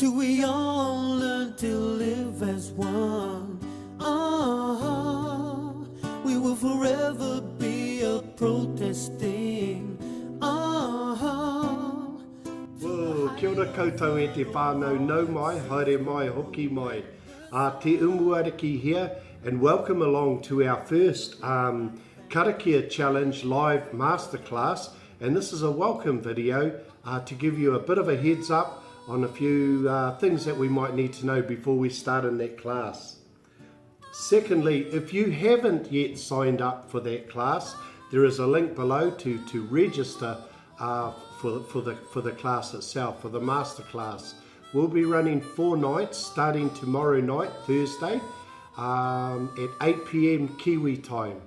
till we all learn to live as one. We will forever be a protesting. Kia ora koutou e te whānau nau mai, haere mai, hoki mai. Te Umuariki here, and welcome along to our first Karakia Challenge live masterclass. And this is a welcome video to give you a bit of a heads up on a few things that we might need to know before we start in that class. Secondly, if you haven't yet signed up for that class, there is a link below to register for the class itself, for the master class. We'll be running 4 nights, starting tomorrow night, Thursday, at 8 p.m. Kiwi time.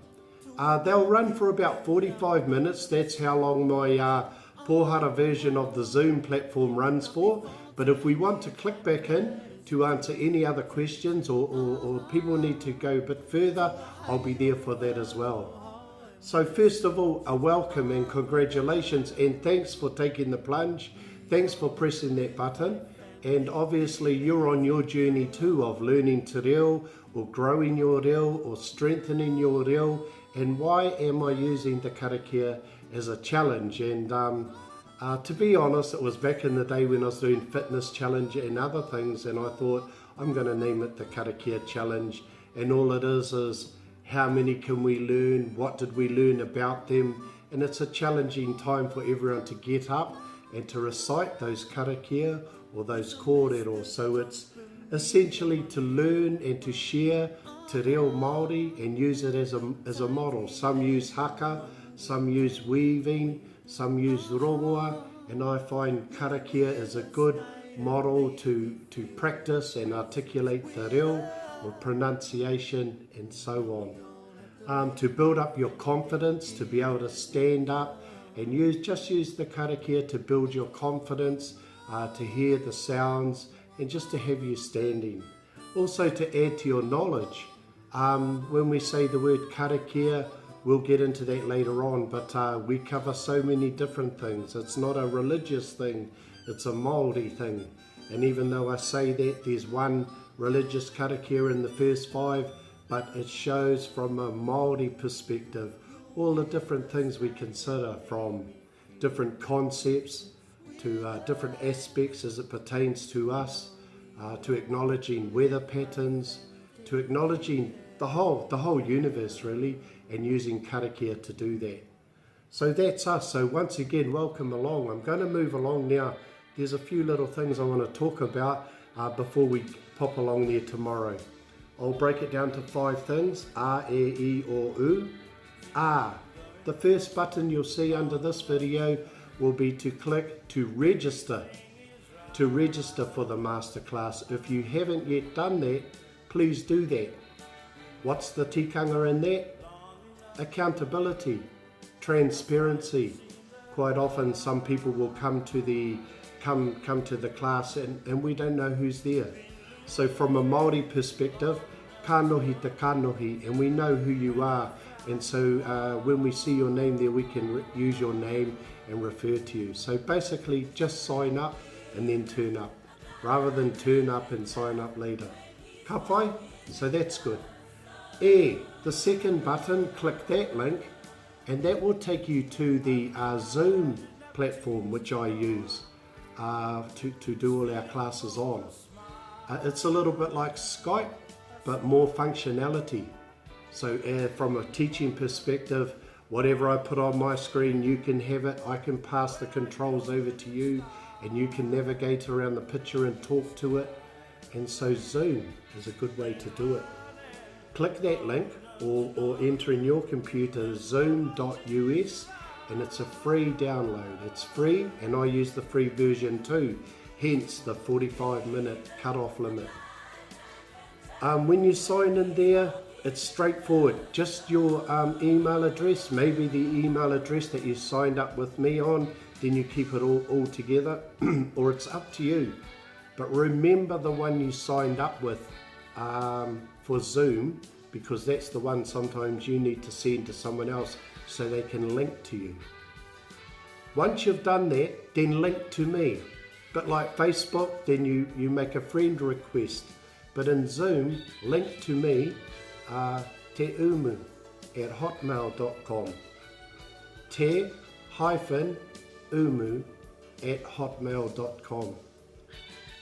They'll run for about 45 minutes. That's how long my Pohara version of the Zoom platform runs for. But if we want to click back in to answer any other questions or people need to go a bit further, I'll be there for that as well. So first of all, a welcome and congratulations, and thanks for taking the plunge. Thanks for pressing that button. And obviously you're on your journey too of learning te reo, or growing your reo, or strengthening your reo. And why am I using the Karakia as a challenge? And to be honest, it was back in the day when I was doing fitness challenge and other things, and I thought I'm going to name it the Karakia challenge. And all it is how many can we learn? What did we learn about them? And it's a challenging time for everyone to get up and to recite those karakia or those kōrero. So it's essentially to learn and to share te reo Māori and use it as a model. Some use haka, some use weaving, some use rongoa, and I find karakia is a good model to practice and articulate the reo, or pronunciation, and so on. To build up your confidence, to be able to stand up and just use the karakia to build your confidence, to hear the sounds, and just to have you standing. Also to add to your knowledge. When we say the word karakia, we'll get into that later on, but we cover so many different things. It's not a religious thing, it's a Māori thing. And even though I say that, there's one religious karakia in the first 5, but it shows from a Māori perspective all the different things we consider, from different concepts to different aspects as it pertains to us, to acknowledging weather patterns, to acknowledging the whole universe really, and using karakia to do that. So that's us. So once again, welcome along. I'm going to move along now. There's a few little things I want to talk about before we pop along there tomorrow. I'll break it down to 5 things: A, E, I, O, U. A. The first button you'll see under this video will be to click to register for the masterclass. If you haven't yet done that, please do that. What's the tikanga in that? Accountability, transparency. Quite often some people will come to the class and we don't know who's there. So from a Māori perspective, kanohi te kanohi, and we know who you are. And so when we see your name there, we can use your name and refer to you. So basically just sign up and then turn up, rather than turn up and sign up later. Ka pai? So that's good. E, the second button, click that link, and that will take you to the Zoom platform which I use to do all our classes on. It's a little bit like Skype, but more functionality. So from a teaching perspective, whatever I put on my screen, you can have it. I can pass the controls over to you, and you can navigate around the picture and talk to it. And so Zoom is a good way to do it. Click that link or enter in your computer zoom.us, and it's a free download. It's free, and I use the free version too, hence the 45-minute cut-off limit. When you sign in there, it's straightforward. Just your email address, maybe the email address that you signed up with me on, then you keep it all together, or it's up to you. But remember the one you signed up with for Zoom, because that's the one sometimes you need to send to someone else so they can link to you. Once you've done that, then link to me. But like Facebook, then you make a friend request. But in Zoom, link to me, teumu@hotmail.com. te-umu@hotmail.com.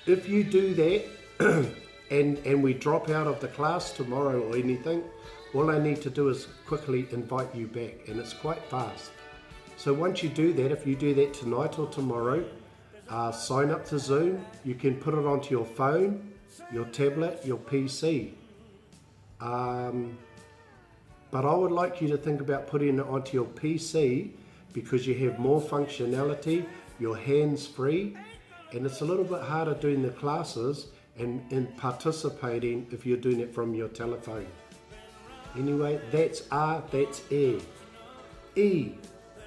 If you do that, and we drop out of the class tomorrow or anything, all I need to do is quickly invite you back, and it's quite fast. So once you do that, if you do that tonight or tomorrow, sign up to Zoom. You can put it onto your phone, your tablet, your PC. But I would like you to think about putting it onto your PC because you have more functionality, your hands free, and it's a little bit harder doing the classes and participating if you're doing it from your telephone. Anyway, that's R, that's E. E.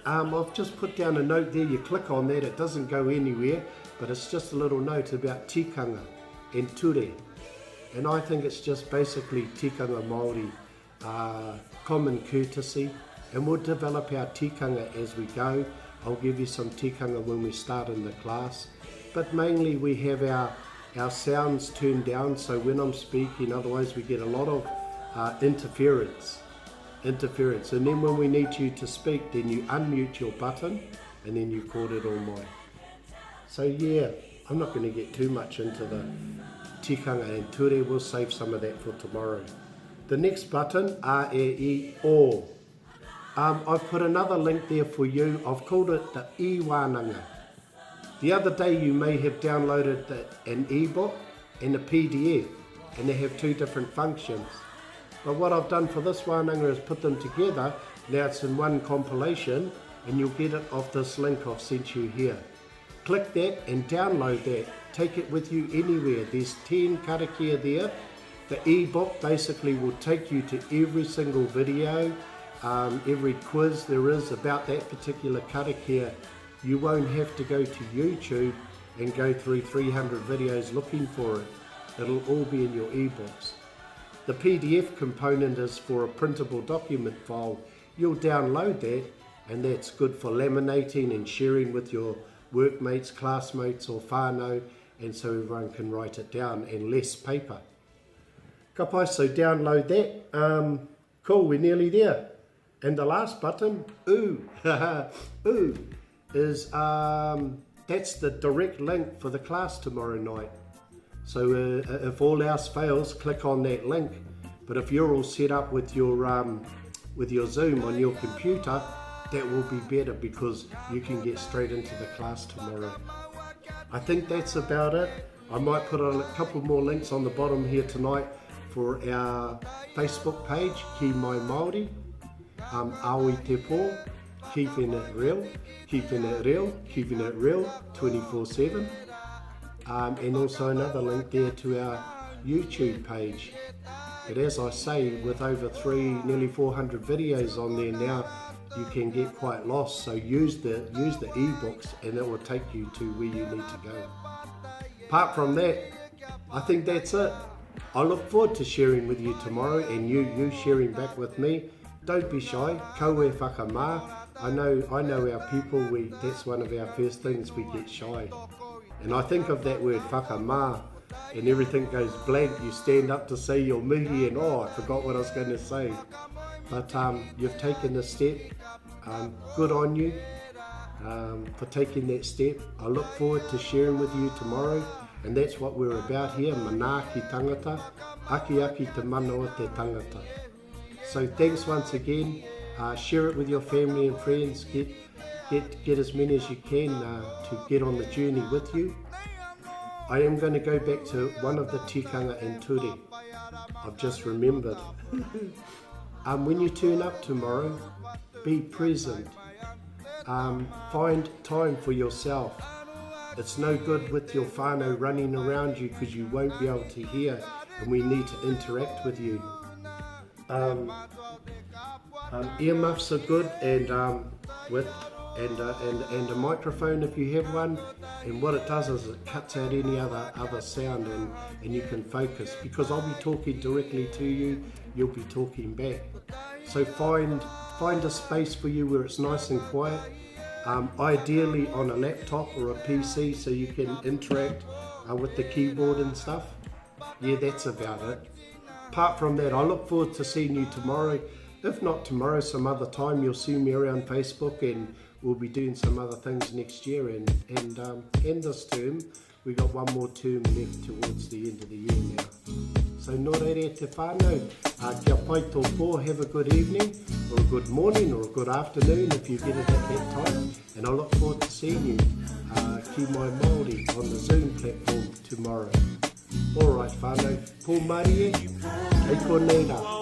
I've just put down a note there. You click on that, it doesn't go anywhere, but it's just a little note about tikanga and ture. And I think it's just basically tikanga Māori, common courtesy, and we'll develop our tikanga as we go. I'll give you some tikanga when we start in the class, but mainly we have our sounds turned down, so when I'm speaking, otherwise we get a lot of interference, and then when we need you to speak, then you unmute your button and then you call it all mine. So yeah, I'm not going to get too much into the tikanga and ture. We'll save some of that for tomorrow. The next button, A-E-I-O. I've put another link there for you. I've called it the iwānanga. The other day you may have downloaded an ebook and a PDF, and they have two different functions. But what I've done for this wānanga is put them together. Now it's in one compilation, and you'll get it off this link I've sent you here. Click that and download that. Take it with you anywhere. There's 10 karakia there. The ebook basically will take you to every single video, every quiz there is about that particular karakia. You won't have to go to YouTube and go through 300 videos looking for it. It'll all be in your ebooks. The PDF component is for a printable document file. You'll download that, and that's good for laminating and sharing with your workmates, classmates or whānau, and so everyone can write it down and less paper. Ka pai, so download that. Cool, we're nearly there. And the last button, ooh, ooh, is that's the direct link for the class tomorrow night. So if all else fails, click on that link. But if you're all set up with your Zoom on your computer, that will be better because you can get straight into the class tomorrow. I think that's about it. I might put on a couple more links on the bottom here tonight for our Facebook page, Ki Mai Māori, Aoi Te Pō, keeping it real, 24/7. And also another link there to our YouTube page. But as I say, with over nearly 400 videos on there now, you can get quite lost. So use the ebooks, and it will take you to where you need to go. Apart from that, I think that's it. I look forward to sharing with you tomorrow, and you sharing back with me. Don't be shy. Kaue whakamā. I know our people. That's one of our first things. We get shy. And I think of that word whakamā, and everything goes blank. You stand up to say your mihi, and I forgot what I was going to say. But you've taken the step. Good on you for taking that step. I look forward to sharing with you tomorrow, and that's what we're about here. Mana ki tangata, aki te mana o te tangata. So thanks once again. Share it with your family and friends. Get as many as you can to get on the journey with you. I am going to go back to one of the tikanga and ture. I've just remembered. When you turn up tomorrow, be present. Find time for yourself. It's no good with your whānau running around you because you won't be able to hear, and we need to interact with you. Earmuffs are good, and a microphone if you have one, and what it does is it cuts out any other sound, and you can focus, because I'll be talking directly to you, you'll be talking back. So find a space for you where it's nice and quiet. ideally on a laptop or a PC so you can interact with the keyboard and stuff. Yeah, that's about it. Apart from that, I look forward to seeing you tomorrow. If not tomorrow, some other time, you'll see me around Facebook, and we'll be doing some other things next year. And this term, we got one more term left towards the end of the year now. So nō reire te whānau, kia pai tō pō, have a good evening, or a good morning, or a good afternoon if you get it at that time. And I look forward to seeing you ki mai Māori on the Zoom platform tomorrow. Alright whānau, pō Marie, hei ko neira.